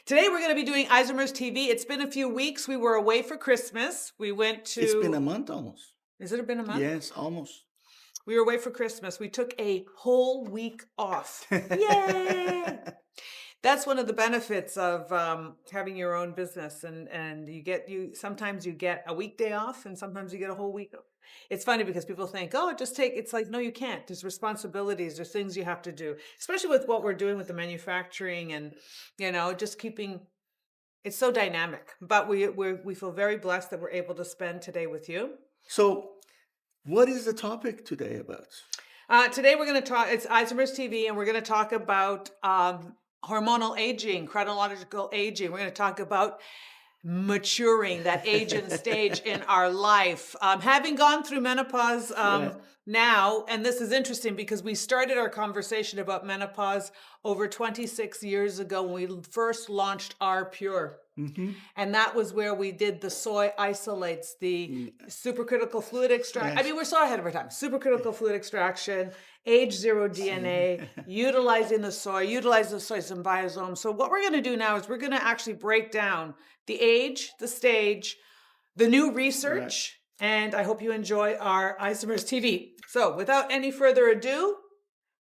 Today we're going to be doing Isomers TV. It's been a few weeks. We were away for Christmas. We went to... It's been a month almost. Has it been a month? Yes, almost. We were away for Christmas. We took a whole week off. Yay! That's one of the benefits of having your own business, and sometimes you get a weekday off, and sometimes you get a whole week off. It's funny because people think, oh, it's like, no, you can't. There's responsibilities, there's things you have to do, especially with what we're doing with the manufacturing and, just keeping, it's so dynamic. But we feel very blessed that we're able to spend today with you. So what is the topic today about? Today we're going to talk, it's Isomers TV, and we're going to talk about hormonal aging, chronological aging. We're going to talk about maturing, that age and stage in our life. Having gone through menopause now, and this is interesting because we started our conversation about menopause over 26 years ago when we first launched R Pure. Mm-hmm. And that was where we did the soy isolates, the supercritical fluid extraction. Yes. I mean, we're so ahead of our time. Supercritical fluid extraction, age zero DNA, utilizing the soy symbiosome. So what we're going to do now is we're going to actually break down the age, the stage, the new research, and I hope you enjoy our Isomers TV. So without any further ado,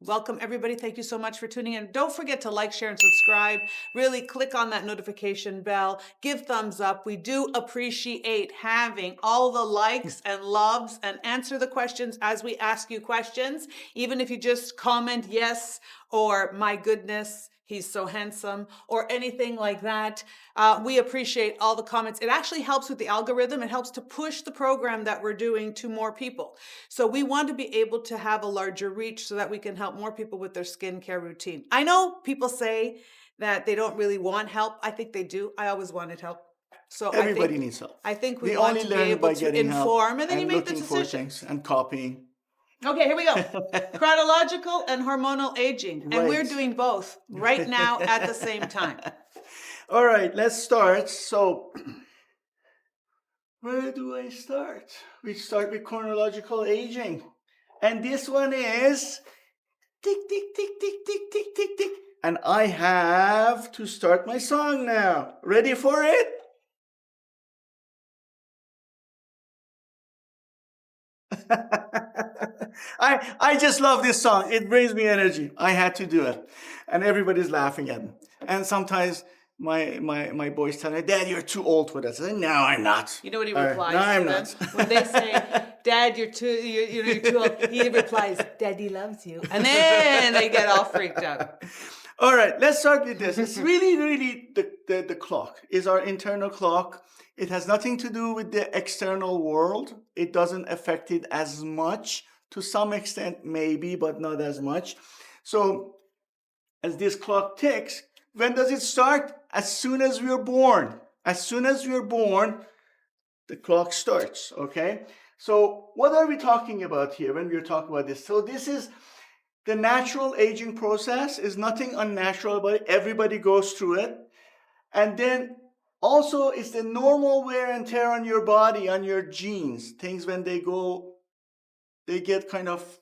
welcome everybody. Thank you so much for tuning in. Don't forget to like, share, and subscribe. Really click on that notification bell. Give thumbs up. We do appreciate having all the likes and loves, and answer the questions as we ask you questions. Even if you just comment yes or my goodness, he's so handsome, or anything like that. We appreciate all the comments. It actually helps with the algorithm. It helps to push the program that we're doing to more people. So we want to be able to have a larger reach so that we can help more people with their skincare routine. I know people say that they don't really want help. I think they do. I always wanted help. So everybody needs help. I think we want to be able to inform, and then you make the decisions. And copying. Okay, here we go. Chronological and hormonal aging. Right. And we're doing both right now at the same time. All right, let's start. So where do I start? We start with chronological aging. And this one is tick, tick, tick, tick, tick, tick, tick, tick. And I have to start my song now. Ready for it? I just love this song. It brings me energy. I had to do it. And everybody's laughing at me. And sometimes my boys tell me, Dad, you're too old for that. I say, no, I'm not. You know what he replies? No, I'm not. When they say, Dad, you're too old, he replies, Daddy loves you. And then they get all freaked out. All right, let's start with this. It's really the clock is our internal clock. It has nothing to do with the external world. It doesn't affect it as much. To some extent, maybe, but not as much. So as this clock ticks, when does it start? As soon as we're born. As soon as we're born, the clock starts, okay? So what are we talking about here when we're talking about this? So this is the natural aging process. Is nothing unnatural about it. Everybody goes through it. And then also it's the normal wear and tear on your body, on your genes. Things when they get kind of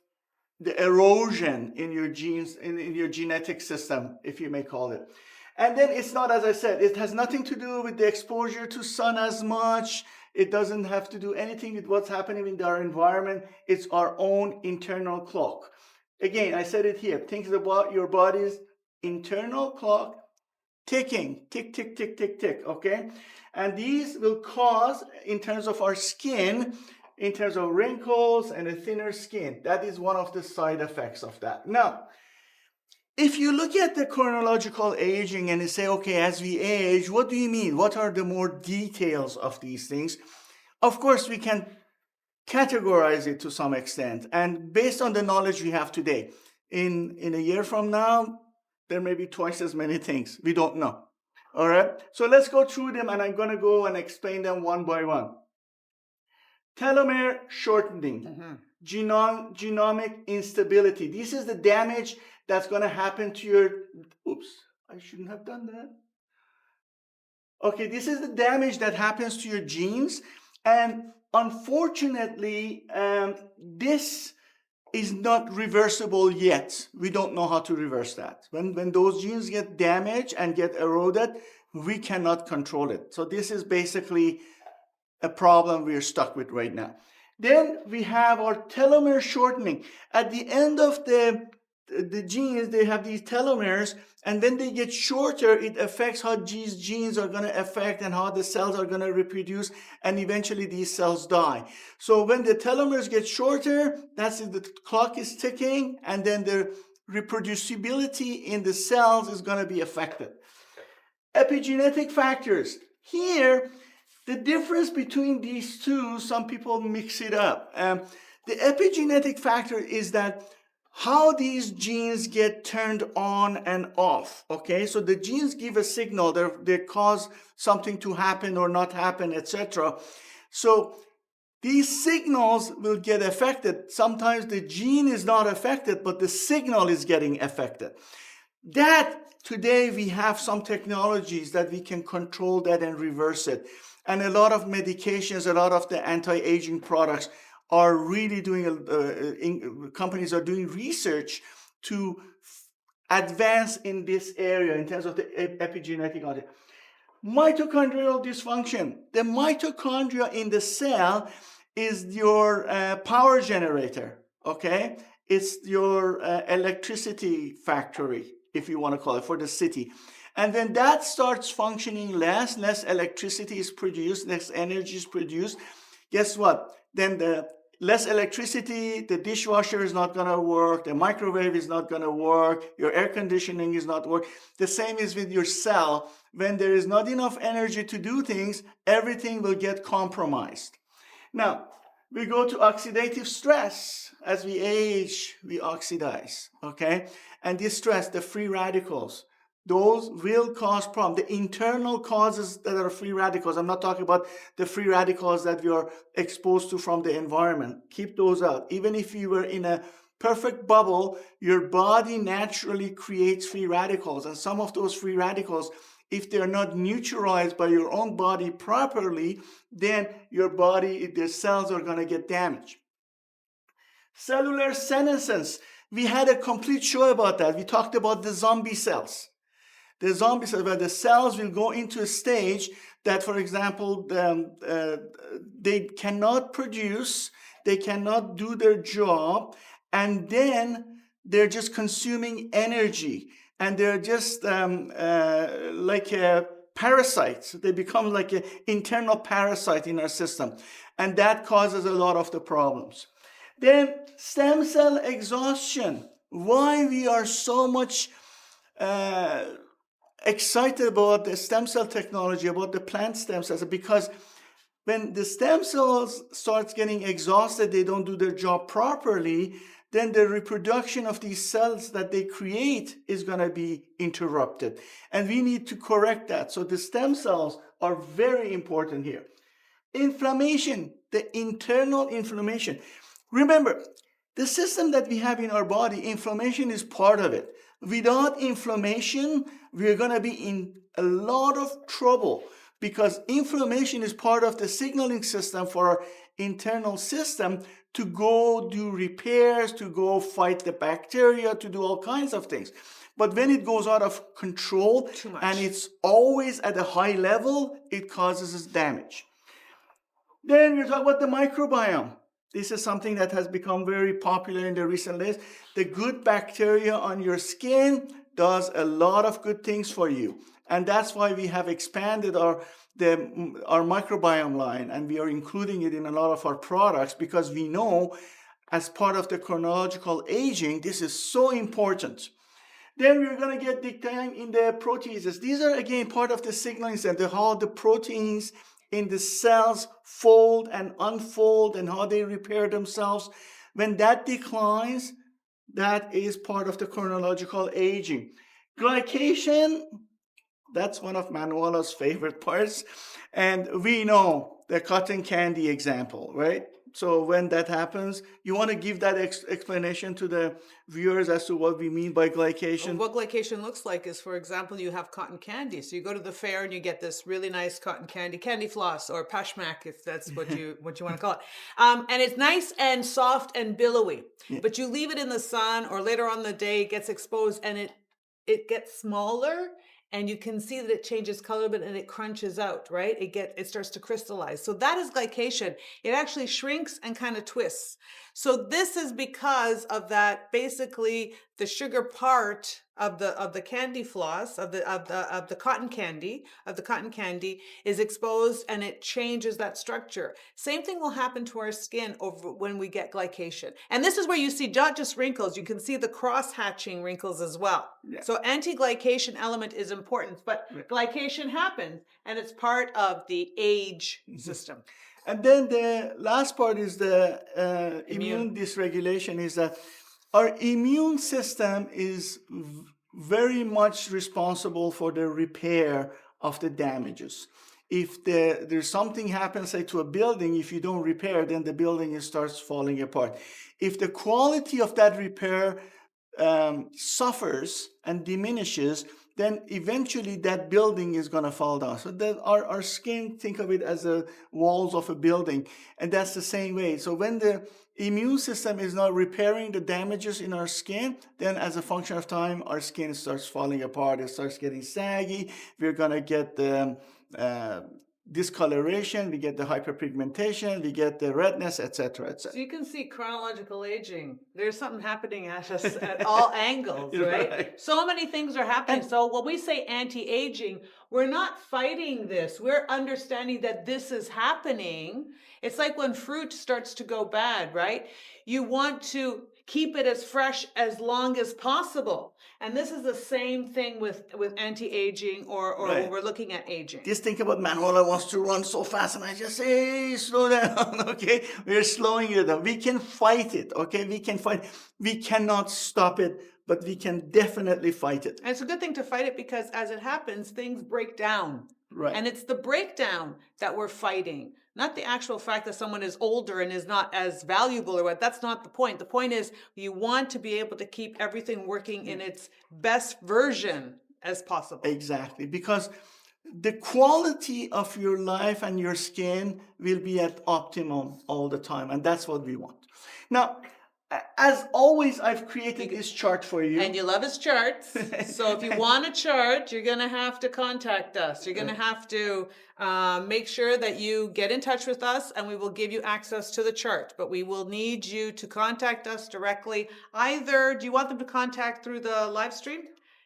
the erosion in your genes, in your genetic system, if you may call it. And then it's not, as I said, it has nothing to do with the exposure to sun as much. It doesn't have to do anything with what's happening in our environment. It's our own internal clock. Again, I said it here. Think about your body's internal clock ticking, tick, tick, tick, tick, tick, okay? And these will cause, in terms of our skin, in terms of wrinkles and a thinner skin. That is one of the side effects of that. Now, if you look at the chronological aging and you say, okay, as we age, what do you mean? What are the more details of these things? Of course, we can categorize it to some extent. And based on the knowledge we have today, in a year from now, there may be twice as many things. We don't know. All right? So let's go through them, and I'm going to go and explain them one by one. Telomere shortening, genomic instability. This is the damage that's going to happen to your, oops, I shouldn't have done that. Okay, this is the damage that happens to your genes. And unfortunately, this is not reversible yet. We don't know how to reverse that. When those genes get damaged and get eroded, we cannot control it. So this is basically a problem we're stuck with right now. Then we have our telomere shortening. At the end of the genes, they have these telomeres, and when they get shorter, it affects how these genes are going to affect and how the cells are going to reproduce, and eventually these cells die. So when the telomeres get shorter, that's the clock is ticking, and then the reproducibility in the cells is going to be affected. Epigenetic factors. Here, the difference between these two, some people mix it up. The epigenetic factor is that how these genes get turned on and off. Okay, so the genes give a signal, they cause something to happen or not happen, etc. So these signals will get affected. Sometimes the gene is not affected, but the signal is getting affected. That today we have some technologies that we can control that and reverse it. And a lot of medications, a lot of the anti-aging products are really doing, companies are doing research to advance in this area in terms of the epigenetic audit. Mitochondrial dysfunction. The mitochondria in the cell is your power generator, okay? It's your electricity factory, if you want to call it, for the city. And when that starts functioning less electricity is produced, less energy is produced, guess what? Then the less electricity, the dishwasher is not going to work, the microwave is not going to work, your air conditioning is not work. The same is with your cell. When there is not enough energy to do things, everything will get compromised. Now, we go to oxidative stress. As we age, we oxidize, okay? And this stress, the free radicals, those will cause problems. The internal causes that are free radicals, I'm not talking about the free radicals that we are exposed to from the environment. Keep those out. Even if you were in a perfect bubble, your body naturally creates free radicals. And some of those free radicals, if they're not neutralized by your own body properly, then your body, the cells are going to get damaged. Cellular senescence. We had a complete show about that. We talked about the zombie cells. The zombie cells, where the cells will go into a stage that, for example, they cannot produce, they cannot do their job, and then they're just consuming energy, and they're just like parasites. They become like an internal parasite in our system, and that causes a lot of the problems. Then stem cell exhaustion. Why we are so much excited about the stem cell technology, about the plant stem cells, because when the stem cells starts getting exhausted, they don't do their job properly, then the reproduction of these cells that they create is going to be interrupted. And we need to correct that. So the stem cells are very important here. Inflammation, the internal inflammation. Remember, the system that we have in our body, inflammation is part of it. Without inflammation, we're going to be in a lot of trouble, because inflammation is part of the signaling system for our internal system to go do repairs, to go fight the bacteria, to do all kinds of things. But when it goes out of control and it's always at a high level, it causes us damage. Then we're talking about the microbiome. This is something that has become very popular in the recent days. The good bacteria on your skin does a lot of good things for you. And that's why we have expanded our microbiome line, and we are including it in a lot of our products, because we know as part of the chronological aging, this is so important. Then we're going to get decline in the proteases. These are, again, part of the signaling center, how the proteins in the cells fold and unfold and how they repair themselves. When that declines, that is part of the chronological aging. Glycation, that's one of Manuela's favorite parts. And we know the cotton candy example, right? So when that happens, you want to give that explanation to the viewers as to what we mean by glycation? What glycation looks like is, for example, you have cotton candy. So you go to the fair and you get this really nice cotton candy floss, or pashmak, if that's what you want to call it. And it's nice and soft and billowy. Yeah. But you leave it in the sun, or later on in the day it gets exposed, and it gets smaller, and you can see that it changes color, but and it crunches out, right? It starts to crystallize. So that is glycation. It actually shrinks and kind of twists. So this is because of that, basically the sugar part of the candy floss, of the cotton candy is exposed, and it changes that structure. Same thing will happen to our skin over when we get glycation. And this is where you see not just wrinkles, you can see the cross-hatching wrinkles as well. Yeah. So anti-glycation element is important, but glycation happens, and it's part of the age system. And then the last part is the immune dysregulation, is that our immune system is very much responsible for the repair of the damages. If there's something happens, say, to a building, if you don't repair, then the building starts falling apart. If the quality of that repair suffers and diminishes, then eventually that building is going to fall down. So that our skin, think of it as the walls of a building, and that's the same way. So when the immune system is not repairing the damages in our skin, then as a function of time, our skin starts falling apart, it starts getting saggy, we're going to get the discoloration, we get the hyperpigmentation, we get the redness, etc., etc. So you can see chronological aging. There's something happening at us at all angles, right? So many things are happening. So when we say anti-aging, we're not fighting this. We're understanding that this is happening. It's like when fruit starts to go bad, right? You want to keep it as fresh as long as possible. And this is the same thing with anti-aging or when we're looking at aging. Just think about Manuela wants to run so fast, and I just say, hey, slow down, okay? We're slowing it down. We can fight it, okay? We can fight. We cannot stop it, but we can definitely fight it. And it's a good thing to fight it, because as it happens, things break down. Right. And it's the breakdown that we're fighting, not the actual fact that someone is older and is not as valuable or what. That's not the point. The point is you want to be able to keep everything working in its best version as possible. Exactly, because the quality of your life and your skin will be at optimum all the time, and that's what we want. Now, as always, I've created this chart for you. And you love his charts. So if you want a chart, you're going to have to contact us. You're going to have to make sure that you get in touch with us, and we will give you access to the chart. But we will need you to contact us directly. Either, do you want them to contact through the live stream?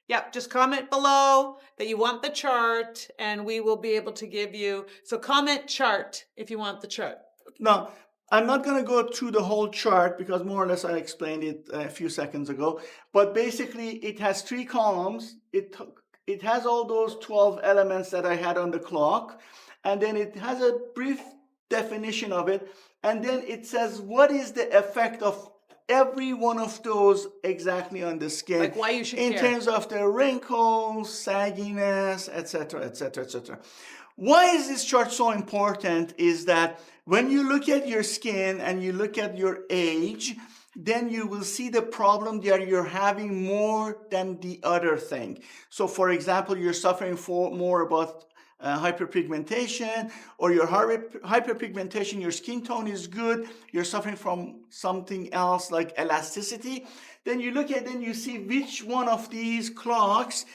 Yep, just comment below that you want the chart, and we will be able to give you. So comment chart if you want the chart. Now, I'm not going to go through the whole chart because more or less I explained it a few seconds ago. But basically, it has 3 columns. It has all those 12 elements that I had on the clock. And then it has a brief definition of it. And then it says what is the effect of every one of those exactly on the skin. Like why you should in care. terms of the wrinkles, sagginess, etc., etc., etc. Why is this chart so important is that when you look at your skin and you look at your age, then you will see the problem that you're having more than the other thing. So for example, you're suffering more about hyperpigmentation, or your hyperpigmentation, your skin tone is good, you're suffering from something else like elasticity, then you look at it and you see which one of these clocks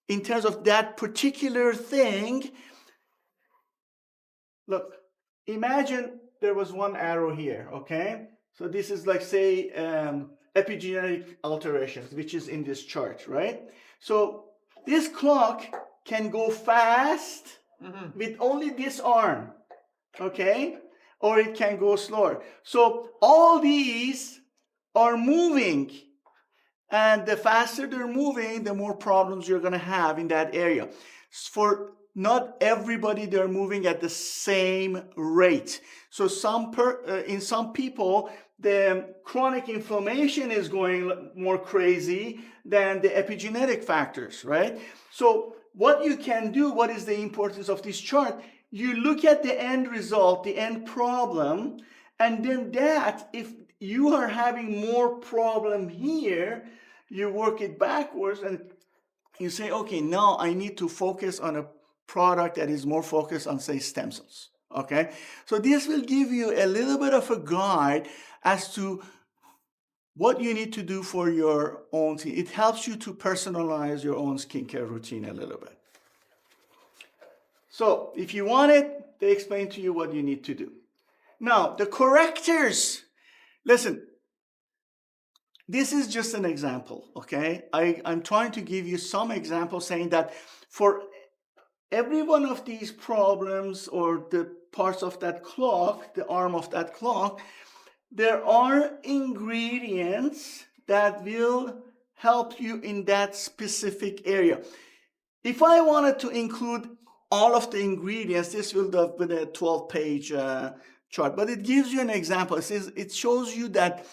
in terms of that particular thing. Look, imagine there was one arrow here, okay? So this is like, say, epigenetic alterations, which is in this chart, right? So this clock can go fast with only this arm, okay? Or it can go slower. So all these are moving, and the faster they're moving, the more problems you're gonna have in that area. For not everybody, they're moving at the same rate. So in some people, the chronic inflammation is going more crazy than the epigenetic factors, right? So what you can do, what is the importance of this chart? You look at the end result, the end problem, and then that, if you are having more problem here, you work it backwards and you say, okay, now I need to focus on a product that is more focused on, say, stem cells, okay? So this will give you a little bit of a guide as to what you need to do for your own skin. It helps you to personalize your own skincare routine a little bit. So if you want it, they explain to you what you need to do. Now, the correctors. Listen, this is just an example, okay? I'm trying to give you some examples saying that for every one of these problems or the parts of that clock, the arm of that clock, there are ingredients that will help you in that specific area. If I wanted to include all of the ingredients, this will have been a 12-page chart, but it gives you an example. It shows you that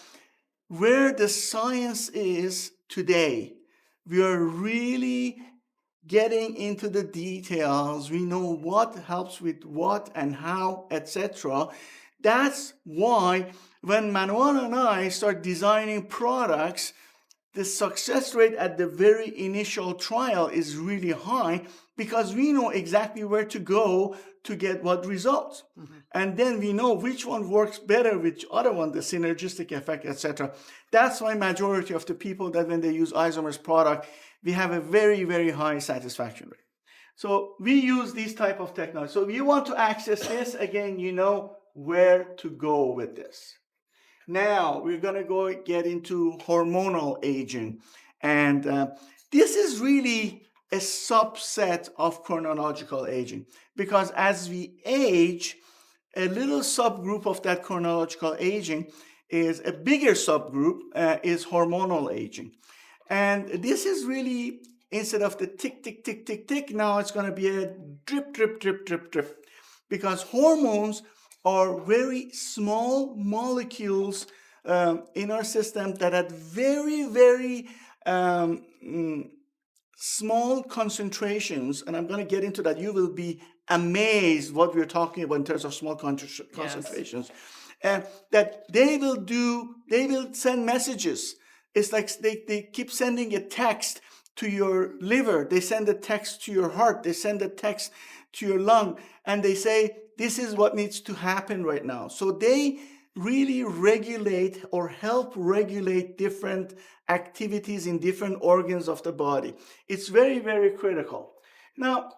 where the science is today, we are really getting into the details. We know what helps with what and how, etc. That's why when Manuela and I start designing products, the success rate at the very initial trial is really high because we know exactly where to go to get what results. And then we know which one works better, which other one, the synergistic effect, etc. That's why majority of the people that when they use Isomers product, we have a very, very high satisfaction rate. So we use these type of technology. So if you want to access this, again, you know where to go with this. Now we're going to get into hormonal aging. And this is really a subset of chronological aging because as we age, a little subgroup of that chronological aging is a bigger subgroup is hormonal aging. And this is really, instead of the tick, tick, tick, tick, tick, now it's going to be a drip, drip, drip, drip, drip. Because hormones are very small molecules in our system that at very, very small concentrations, and I'm going to get into that. You will be amazed what we're talking about in terms of small concentrations. And that they will send messages. It's like they keep sending a text to your liver, they send a text to your heart, they send a text to your lung, and they say, this is what needs to happen right now. So they really regulate or help regulate different activities in different organs of the body. It's very, very critical. Now,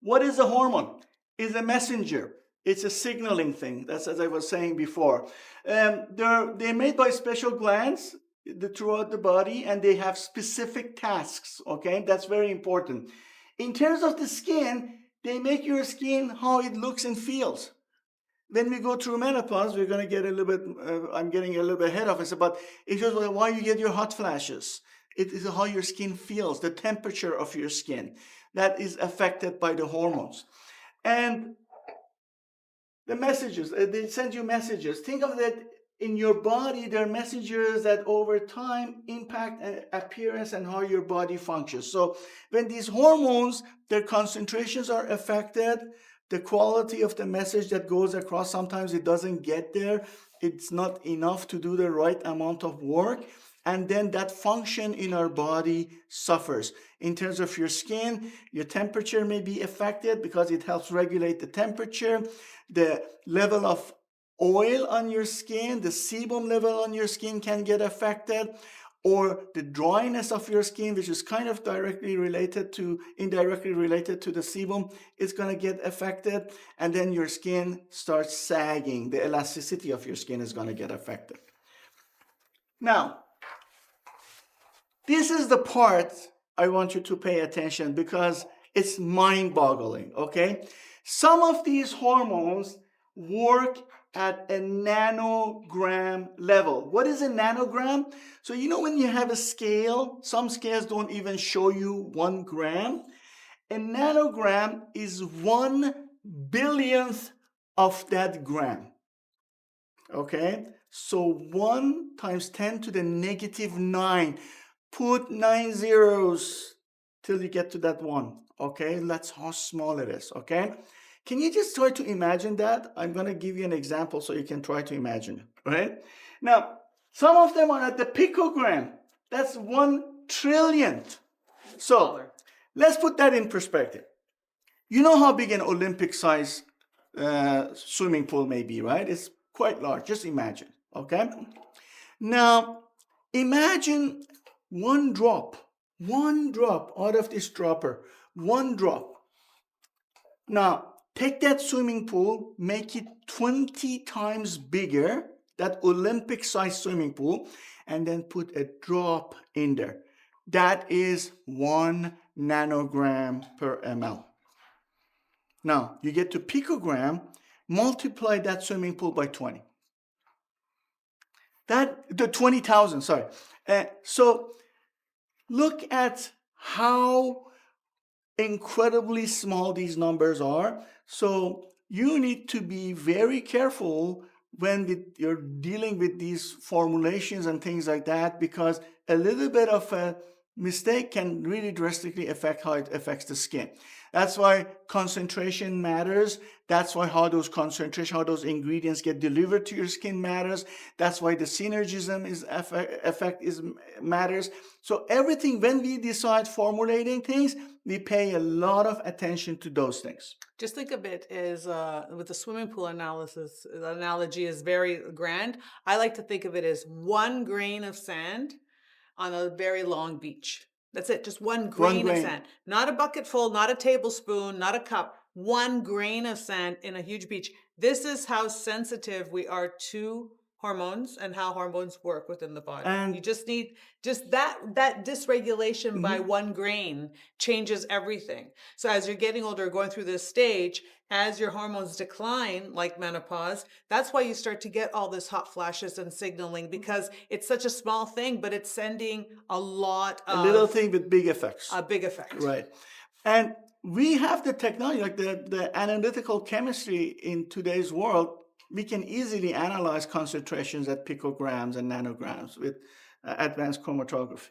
what is a hormone? It's a messenger. It's a signaling thing. That's as I was saying before. They're made by special glands throughout the body, and they have specific tasks. Okay, that's very important. In terms of the skin, they make your skin how it looks and feels. When we go through menopause, we're going to get a little bit, I'm getting a little bit ahead of us, but it's just why you get your hot flashes. It is how your skin feels, the temperature of your skin. That is affected by the hormones. And the messages, they send you messages. Think of that in your body, there are messages that over time impact appearance and how your body functions. So when these hormones, their concentrations are affected, the quality of the message that goes across, sometimes it doesn't get there. It's not enough to do the right amount of work. And then that function in our body suffers. In terms of your skin, your temperature may be affected because it helps regulate the temperature. The level of oil on your skin, the sebum level on your skin can get affected, or the dryness of your skin, which is kind of indirectly related to the sebum, is going to get affected, and then your skin starts sagging. The elasticity of your skin is going to get affected. Now, this is the part I want you to pay attention because it's mind-boggling, okay? Some of these hormones work at a nanogram level. What is a nanogram? So you know when you have a scale, some scales don't even show you 1 gram. A nanogram is 1 billionth of that gram. Okay? So 1 times 10 to the negative 9. Put 9 zeros till you get to that 1. Okay? That's how small it is. Okay? Can you just try to imagine that? I'm going to give you an example so you can try to imagine it, right? Now, some of them are at the picogram. That's 1 trillionth. So, let's put that in perspective. You know how big an Olympic size swimming pool may be, right? It's quite large. Just imagine, okay? Now, imagine 1 drop out of this dropper, 1 drop. Now, take that swimming pool, make it 20 times bigger, that Olympic-sized swimming pool, and then put a drop in there. That is 1 nanogram per ml. Now, you get to picogram, multiply that swimming pool by 20. The 20,000, sorry. So look at how incredibly small these numbers are. So you need to be very careful when you're dealing with these formulations and things like that, because a little bit of a mistake can really drastically affect how it affects the skin. That's why concentration matters. That's why how those ingredients get delivered to your skin matters. That's why the synergism matters. So everything, when we decide formulating things, we pay a lot of attention to those things. Just think of it as with the swimming pool analysis, the analogy is very grand. I like to think of it as 1 grain of sand on a very long beach. That's it, just 1 grain of sand. Not a bucket full, not a tablespoon, not a cup. 1 grain of sand in a huge beach. This is how sensitive we are to hormones and how hormones work within the body. And you just need that dysregulation by 1 grain changes everything. So as you're getting older, going through this stage, as your hormones decline, like menopause, that's why you start to get all this hot flashes and signaling, because it's such a small thing, but it's sending a lot of... A little thing with big effects. A big effect. Right. And we have the technology, like the analytical chemistry in today's world. We can easily analyze concentrations at picograms and nanograms with advanced chromatography.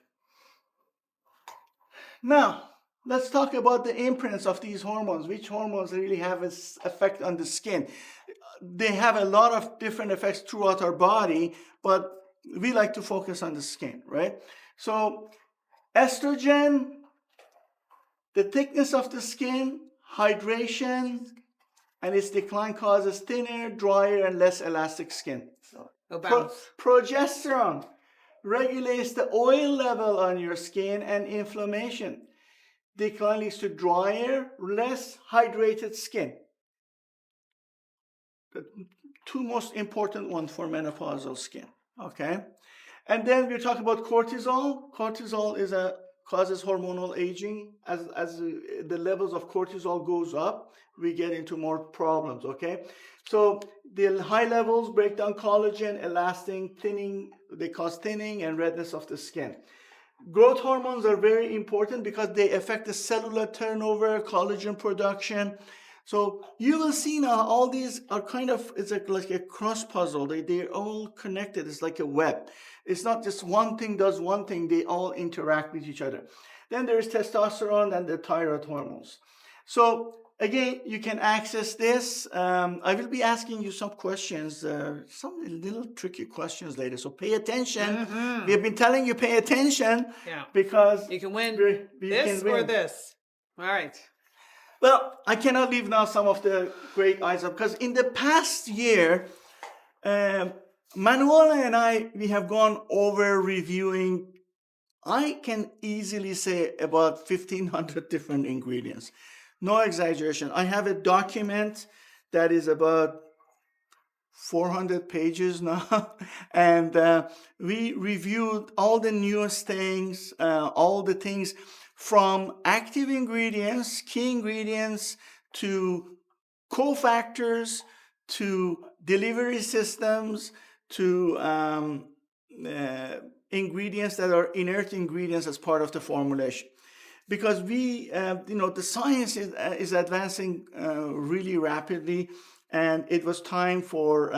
Now, let's talk about the imprints of these hormones. Which hormones really have an effect on the skin? They have a lot of different effects throughout our body, but we like to focus on the skin, right? So, estrogen, the thickness of the skin, hydration, and its decline causes thinner, drier, and less elastic skin. Progesterone regulates the oil level on your skin and inflammation. Decline leads to drier, less hydrated skin. The 2 most important ones for menopausal skin. Okay? And then we talk about cortisol. Cortisol causes hormonal aging. As the levels of cortisol goes up, we get into more problems, okay? So the high levels break down collagen, elastin, thinning, they cause thinning and redness of the skin. Growth hormones are very important because they affect the cellular turnover, collagen production. So you will see now all these are kind of, it's like a cross puzzle. They're all connected. It's like a web. It's not just one thing does one thing. They all interact with each other. Then there's testosterone and the thyroid hormones. So again, you can access this. I will be asking you some questions, some little tricky questions later. So pay attention. We have been telling you pay attention. Yeah. Because you can win this or this. All right. Well, I cannot leave now some of the great items, because in the past year, Manuela and we have gone over reviewing, I can easily say about 1,500 different ingredients. No exaggeration. I have a document that is about 400 pages now, and we reviewed all the newest things, all the things from active ingredients, key ingredients, to cofactors, to delivery systems, to ingredients that are inert ingredients as part of the formulation. Because the science is advancing really rapidly, and it was time for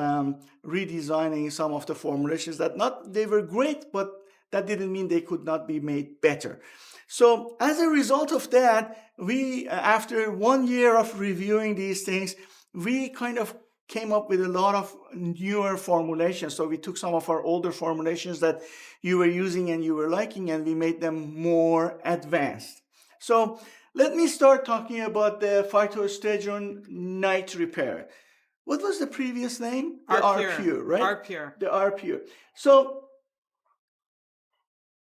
redesigning some of the formulations they were great, but that didn't mean they could not be made better. So as a result of that, we, after 1 year of reviewing these things, we kind of came up with a lot of newer formulations. So we took some of our older formulations that you were using and you were liking, and we made them more advanced. So let me start talking about the phytoestrogen night repair. What was the previous name? The R-Pure, right? R-Pure. The R-Pure. So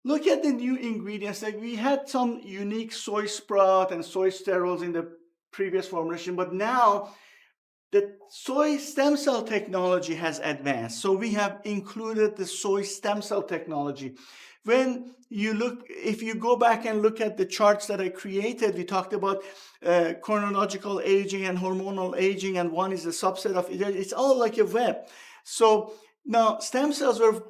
look at the new ingredients. Like we had some unique soy sprout and soy sterols in the previous formulation, but now the soy stem cell technology has advanced. So we have included the soy stem cell technology. When you look, if you go back and look at the charts that I created, we talked about chronological aging and hormonal aging, and one is a subset of it. It's all like a web. So now stem cells were,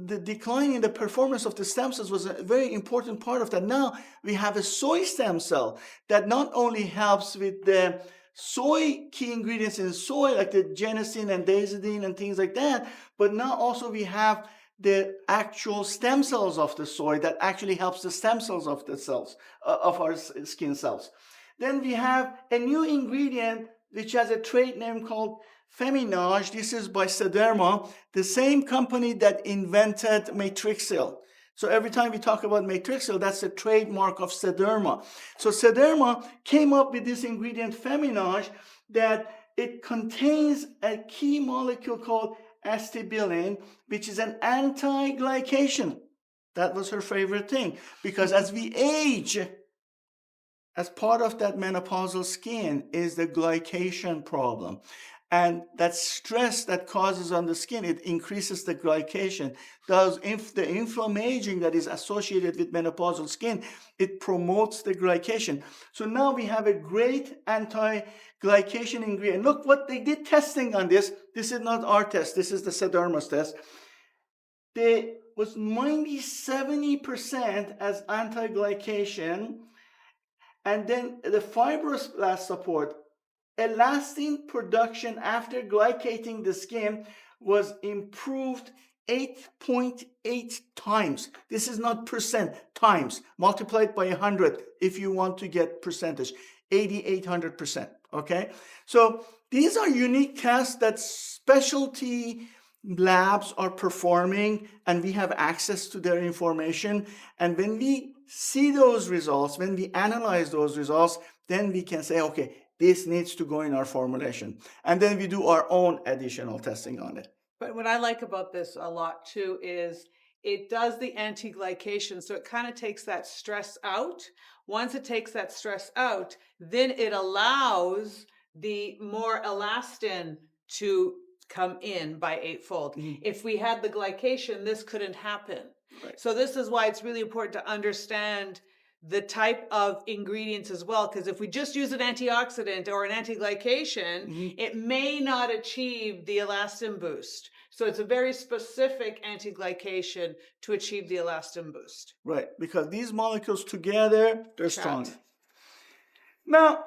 the decline in the performance of the stem cells was a very important part of that. Now we have a soy stem cell that not only helps with the soy key ingredients in soy, like the genistein and daidzein and things like that, but now also we have the actual stem cells of the soy that actually helps the stem cells of the cells, of our skin cells. Then we have a new ingredient which has a trade name called Feminage. This is by Sederma, the same company that invented Matrixyl. So every time we talk about Matrixyl, that's a trademark of Sederma. So Sederma came up with this ingredient Feminage that it contains a key molecule called astabilin, which is an anti-glycation. That was her favorite thing, because as we age, as part of that menopausal skin is the glycation problem. And that stress that causes on the skin, it increases the glycation. Thus, if the inflammation that is associated with menopausal skin, it promotes the glycation. So now we have a great anti-glycation ingredient. Look what they did testing on this. This is not our test. This is the Sederma's test. There was 70% as anti-glycation. And then the fibroblast support, elastin production after glycating the skin was improved 8.8 times. This is not percent, times. Multiplied by 100 if you want to get percentage. 8,800%, okay? So these are unique tests that specialty labs are performing, and we have access to their information. And when we see those results, when we analyze those results, then we can say, okay, this needs to go in our formulation. And then we do our own additional testing on it. But what I like about this a lot too is it does the anti-glycation. So it kind of takes that stress out. Once it takes that stress out, then it allows the more elastin to come in by eightfold. If we had the glycation, this couldn't happen. Right. So this is why it's really important to understand the type of ingredients as well, because if we just use an antioxidant or an anti-glycation, it may not achieve the elastin boost. So it's a very specific anti-glycation to achieve the elastin boost. Right, because these molecules together, they're Chat. strong. Now,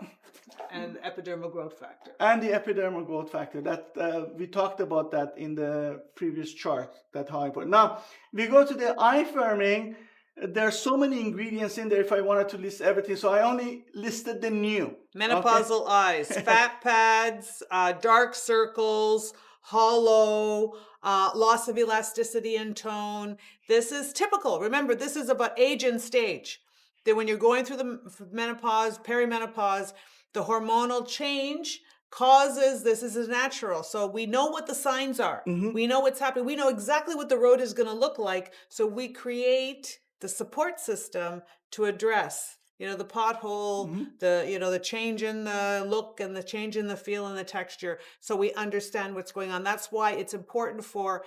And the epidermal growth factor. and the epidermal growth factor, that we talked about that in the previous chart, that how important. Now, we go to the eye firming. There are so many ingredients in there if I wanted to list everything. So I only listed the new. Menopausal eyes, fat pads, dark circles, hollow, loss of elasticity and tone. This is typical. Remember, this is about age and stage. That when you're going through the menopause, perimenopause, the hormonal change causes this is natural. So we know what the signs are. We know what's happening. We know exactly what the road is going to look like. So we create the support system to address, the pothole, the change in the look and the change in the feel and the texture. So we understand what's going on. That's why it's important for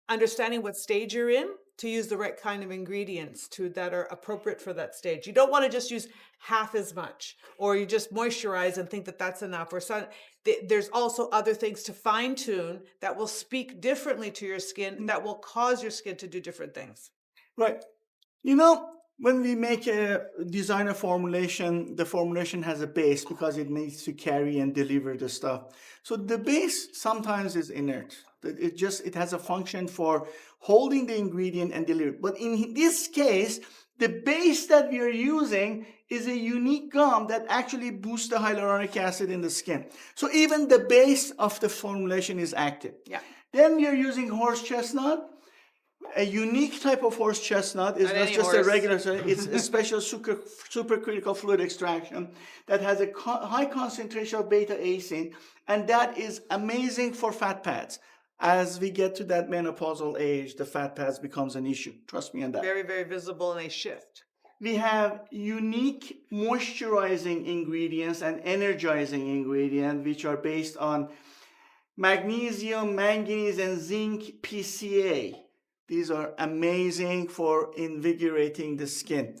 understanding what stage you're in to use the right kind of ingredients that are appropriate for that stage. You don't want to just use half as much, or you just moisturize and think that that's enough. Or there's also other things to fine tune that will speak differently to your skin, that will cause your skin to do different things. Right. When we make design a formulation, the formulation has a base because it needs to carry and deliver the stuff. So the base sometimes is inert. It has a function for holding the ingredient and deliver. But in this case, the base that we are using is a unique gum that actually boosts the hyaluronic acid in the skin. So even the base of the formulation is active. Yeah. Then we are using horse chestnut. A unique type of horse chestnut is not just a regular, it's a special supercritical fluid extraction that has a high concentration of beta-acin, and that is amazing for fat pads. As we get to that menopausal age, the fat pads becomes an issue. Trust me on that. Very, very visible, and they shift. We have unique moisturizing ingredients and energizing ingredients, which are based on magnesium, manganese, and zinc PCA. These are amazing for invigorating the skin.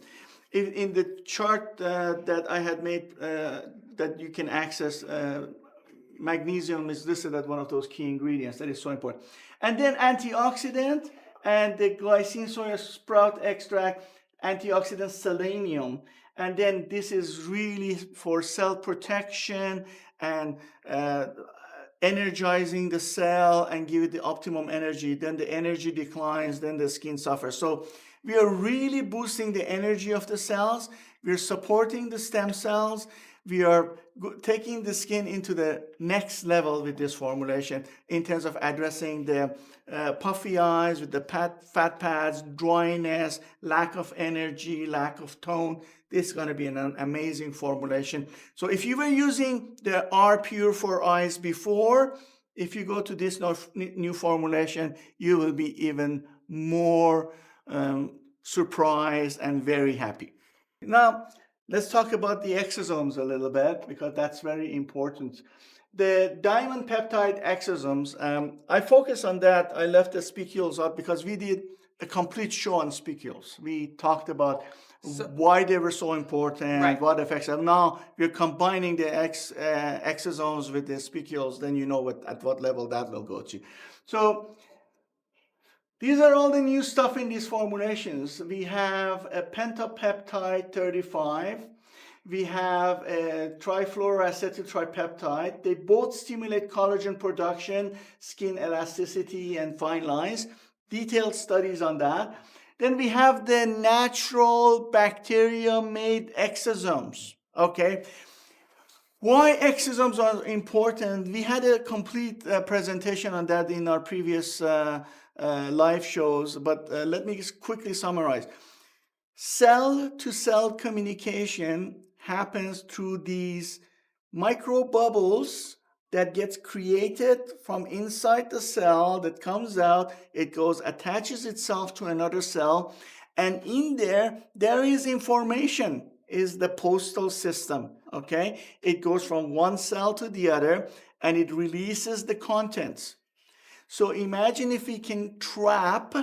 In the chart that I had made that you can access, magnesium is listed as one of those key ingredients. That is so important. And then antioxidant and the glycine soya sprout extract, antioxidant selenium. And then this is really for cell protection and energizing the cell and give it the optimum energy. Then the energy declines, then the skin suffers. So we are really boosting the energy of the cells. We're supporting the stem cells. We are taking the skin into the next level with this formulation in terms of addressing the puffy eyes with the fat pads, dryness, lack of energy, lack of tone. This is going to be an amazing formulation. So if you were using the R Pure for Eyes before, if you go to this new formulation, you will be even more surprised and very happy. Now, let's talk about the exosomes a little bit because that's very important. The diamond peptide exosomes, I focus on that. I left the spicules up because we did a complete show on spicules. We talked about why they were so important, Right. what affects them. Now we're combining the exosomes with the spicules, then you know at what level that will go to. So these are all the new stuff in these formulations. We have a pentapeptide 35. We have a trifluoroacetyl tripeptide. They both stimulate collagen production, skin elasticity, and fine lines. Detailed studies on that. Then we have the natural bacteria-made exosomes. Okay. Why exosomes are important? We had a complete presentation on that in our previous live shows, but let me just quickly summarize. Cell-to-cell communication happens through these micro bubbles that gets created from inside the cell that comes out. It goes, attaches itself to another cell, and in there is information, is the postal system, okay? It goes from one cell to the other, and it releases the contents. So imagine if we can trap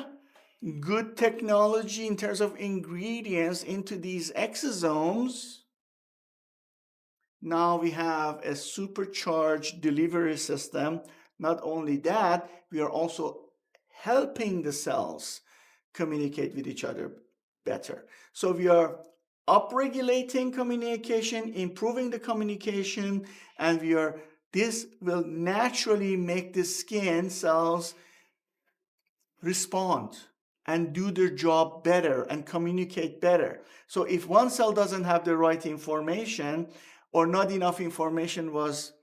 good technology in terms of ingredients into these exosomes. Now we have a supercharged delivery system. Not only that, we are also helping the cells communicate with each other better. So we are upregulating communication, improving the communication, and this will naturally make the skin cells respond and do their job better and communicate better. So if one cell doesn't have the right information or not enough information was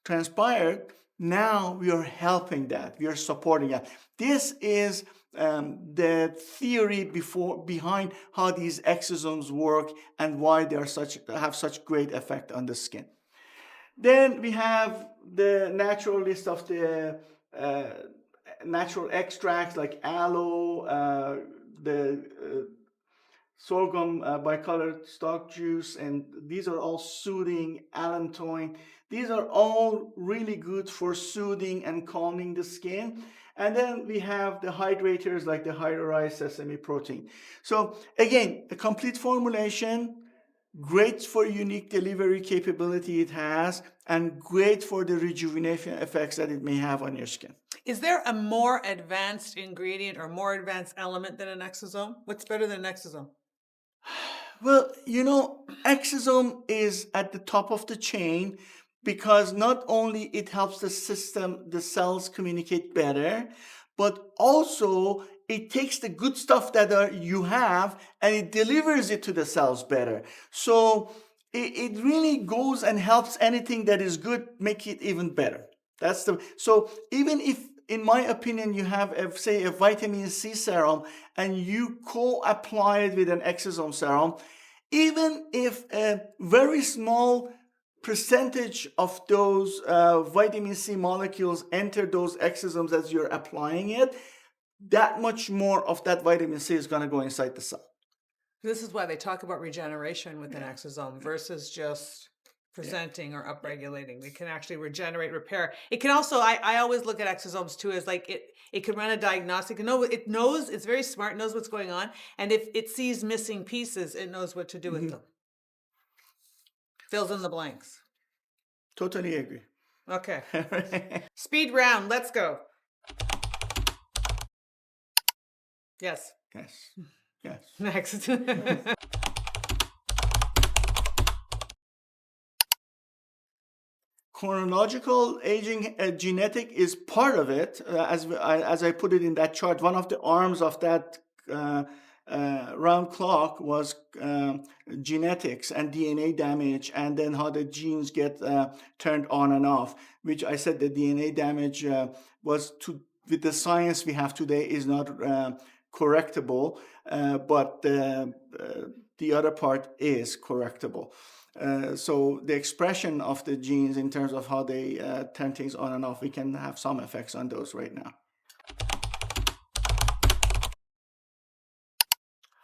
transpired, now we are helping that. We are supporting that. This is the theory behind how these exosomes work and why they have such great effect on the skin. Then we have the natural list of the natural extracts like aloe, the sorghum bicolored stalk juice, and these are all soothing, allantoin. These are all really good for soothing and calming the skin. And then we have the hydrators like the hydrolyzed sesame protein. So again, a complete formulation, great for unique delivery capability it has, and great for the rejuvenation effects that it may have on your skin. Is there a more advanced ingredient or more advanced element than an exosome? What's better than an exosome? Well, exosome is at the top of the chain because not only it helps the cells communicate better, but also it takes the good stuff that you have and it delivers it to the cells better. So it really goes and helps anything that is good make it even better. So even if, in my opinion, you have say a vitamin C serum and you co-apply it with an exosome serum, even if a very small percentage of those vitamin C molecules enter those exosomes as you're applying it, that much more of that vitamin C is going to go inside the cell. This is why they talk about regeneration with an exosome versus just presenting or upregulating. They can actually regenerate, repair. It can also, I always look at exosomes too as like it can run a diagnostic. It knows, it's very smart, knows what's going on. And if it sees missing pieces, it knows what to do with them. Fills in the blanks. Totally agree. Okay. Speed round. Let's go. Yes. Yes. Yes. Next. Chronological aging, genetic is part of it. As I put it in that chart, one of the arms of that round clock was genetics and DNA damage, and then how the genes get turned on and off, which I said the DNA damage was with the science we have today is not correctable, but the other part is correctable. So the expression of the genes in terms of how they turn things on and off, we can have some effects on those right now.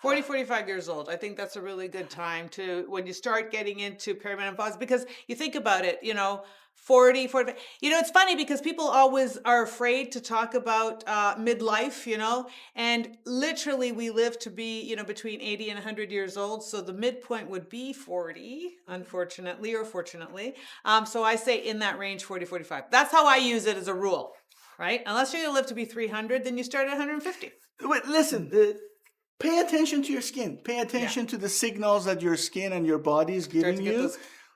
40, 45 years old. I think that's a really good time to, when you start getting into perimenopause, because you think about it, 40, 45. It's funny because people always are afraid to talk about midlife, and literally we live to be, between 80 and 100 years old. So the midpoint would be 40, unfortunately or fortunately. So I say in that range, 40, 45. That's how I use it as a rule, right? Unless you're going to live to be 300, then you start at 150. Wait, listen, pay attention to your skin. Pay attention to the signals that your skin and your body is giving you.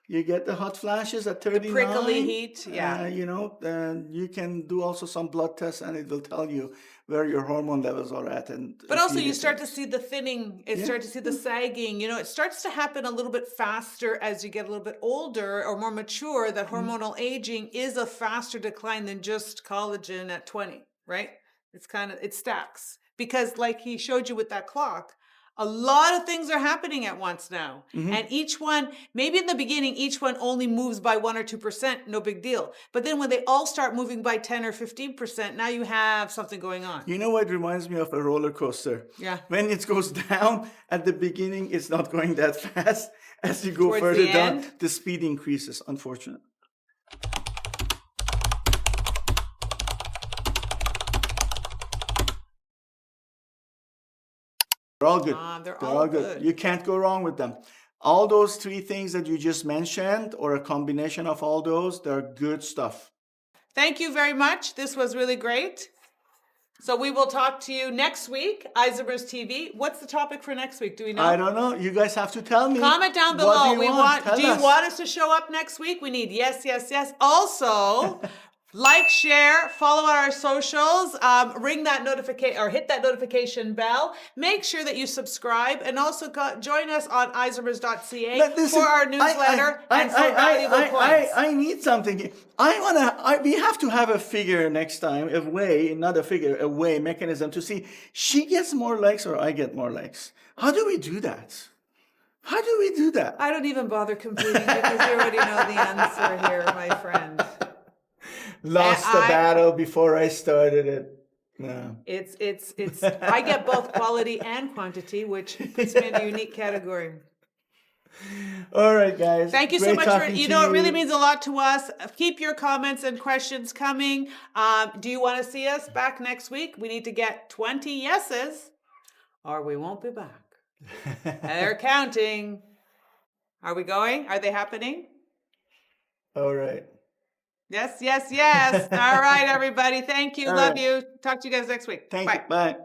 You get the hot flashes at 39. The prickly heat, you can do also some blood tests, and it will tell you where your hormone levels are at. But also you start to see the thinning. Start to see the sagging. It starts to happen a little bit faster as you get a little bit older or more mature. That hormonal aging is a faster decline than just collagen at 20, right? It stacks. Because like he showed you with that clock, a lot of things are happening at once now. And each one, maybe in the beginning, each one only moves by 1 or 2%, no big deal. But then when they all start moving by 10 or 15%, now you have something going on. You know what reminds me of a roller coaster? Yeah. When it goes down at the beginning, it's not going that fast. As you go Towards further the down, end? the speed increases, unfortunately. They're all good. They're all good. You can't go wrong with them. All those 3 things that you just mentioned, or a combination of all those, they're good stuff. Thank you very much. This was really great. So we will talk to you next week, Isomers TV. What's the topic for next week? Do we know? I don't know. You guys have to tell me. Comment down below. What do you want? Do you want us to show up next week? We need yes, yes, yes. Also, like, share, follow our socials, ring that notification or hit that notification bell. Make sure that you subscribe, and also join us on isomers.ca for our newsletter and for valuable points. I need something. We have to have a figure next time, a way mechanism to see she gets more likes or I get more likes. How do we do that? I don't even bother competing because you already know the answer here, my friend. Lost the battle before I started it. No. It's I get both quality and quantity, which puts me in a unique category. All right, guys. Thank you so much for, it really means a lot to us. Keep your comments and questions coming. Do you want to see us back next week? We need to get 20 yeses or we won't be back. They're counting. Are we going? Are they happening? All right. Yes, yes, yes. All right, everybody. Thank you. Love you. Talk to you guys next week. Thank you. Bye.